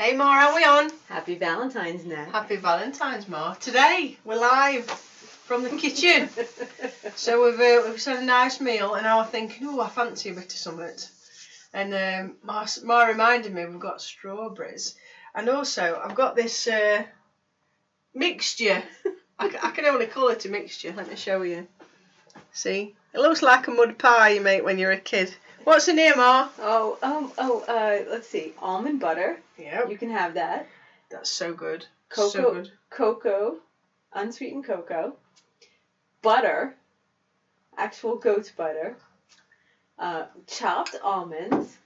Hey Ma, how are we on? Happy Valentine's now. Happy Valentine's, Ma. Today we're live from the kitchen. So we've had a nice meal, and I was thinking, oh, I fancy a bit of something. And Ma reminded me we've got strawberries, and also I've got this mixture. I can only call it a mixture. Let me show you. See, it looks like a mud pie you make when you're a kid. What's in here, Ma? Let's see. Almond butter. Yep. You can have that. That's so good. Cocoa, so good. Cocoa, unsweetened cocoa, butter, actual goat's butter, chopped almonds,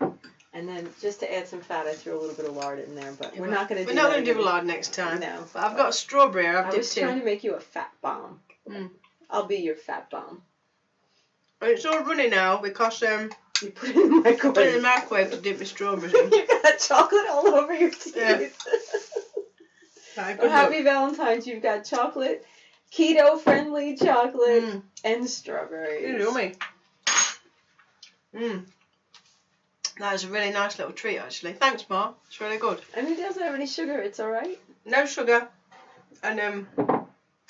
and then just to add some fat, I threw a little bit of lard in there. But we're not going to do that. We're not going to do lard next time. No. But I've got strawberry. I was trying to make you a fat bomb. I'll be your fat bomb. It's all runny now because you put it in the microwave. I put it in the microwave to dip my strawberries in. You got chocolate all over your teeth. Yeah. Well, happy Valentine's. You've got chocolate, keto-friendly chocolate, and strawberries. Yummy. That is a really nice little treat, actually. Thanks, Ma. It's really good. And it doesn't have any sugar. It's all right. No sugar. And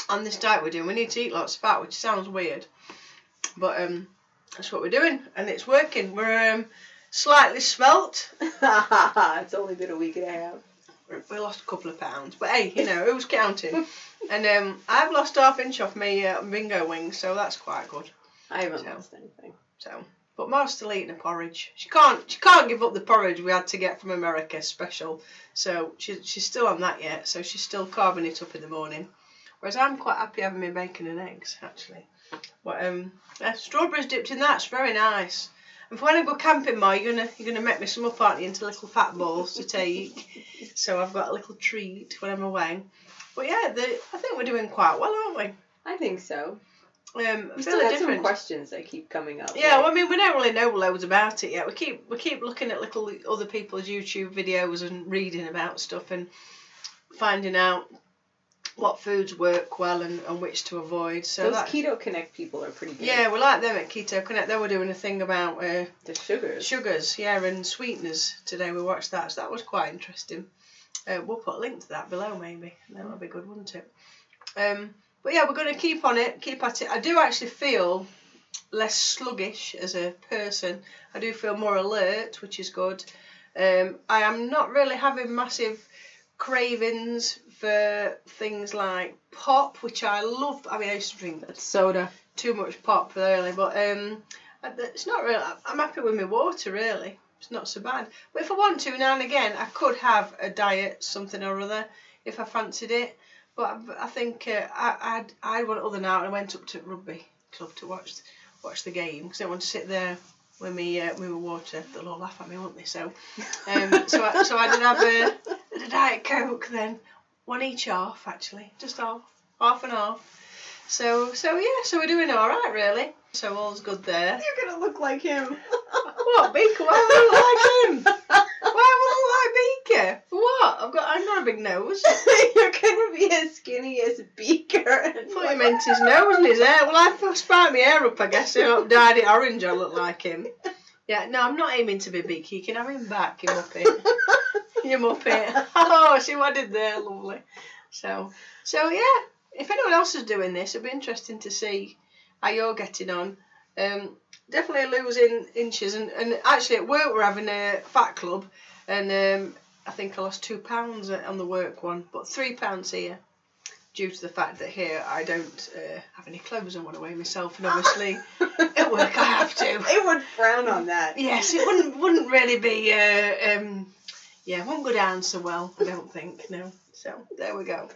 on this diet we're doing, we need to eat lots of fat, which sounds weird. But that's what we're doing, and it's working. We're slightly svelte. It's only been a week and a half. We lost a couple of pounds, but hey, you know, who's counting? And I've lost half inch off my bingo wings, so that's quite good. I haven't lost anything. But Ma's still eating a porridge. She can't give up the porridge we had to get from America special, so she's still on that yet. So she's still carving it up in the morning. Whereas I'm quite happy having my bacon and eggs, actually. But strawberries dipped in that's very nice. And for when I go camping, Ma, you're gonna make me some up, aren't you, into little fat balls to take. So I've got a little treat when I'm away. But yeah, I think we're doing quite well, aren't we? I think so. We still got some questions that keep coming up. Yeah, well, I mean, we don't really know loads about it yet. We keep looking at little other people's YouTube videos and reading about stuff and finding out what foods work well and which to avoid. So those Keto Connect people are pretty good. Yeah, we like them at Keto Connect. They were doing a thing about the sugars. Sugars, yeah, and sweeteners today. We watched that, so that was quite interesting. We'll put a link to that below, maybe. That would be good, wouldn't it? But yeah, we're going to keep on it, keep at it. I do actually feel less sluggish as a person. I do feel more alert, which is good. I am not really having massive cravings for things like pop, which I love. I mean, I used to drink soda. Too much pop, really, but it's not really. I'm happy with my water, really. It's not so bad. But if I want to, now and again, I could have a diet, something or other, if I fancied it. But I think I went other night and I went up to rugby club to watch the game because I want to sit there with me water. They'll all laugh at me, won't they? So I did have a Diet Coke then, one each half actually, just half and half. So we're doing all right really. So all's good there. You're gonna look like him. What, Beaker? Why would I look like him? Why would I look like Beaker? For what? I've got a big nose. You're gonna be as skinny as Beaker. I thought he meant his nose and his hair. Well, I spiked my hair up, I guess. I dyed it orange. I look like him. Yeah, no, I'm not aiming to be Beaker. You can have him back, you muppet. You muppet. Oh, see what I did there, lovely. So yeah. If anyone else is doing this, it'll be interesting to see how you're getting on. Definitely losing inches, and actually at work we're having a fat club, and I think I lost 2 pounds on the work one, but 3 pounds here, due to the fact that here I don't have any clothes on when I weigh myself, and obviously at work I have to. They would frown on that. Yes, it wouldn't really be. Wouldn't go down so well, I don't think. No, so there we go.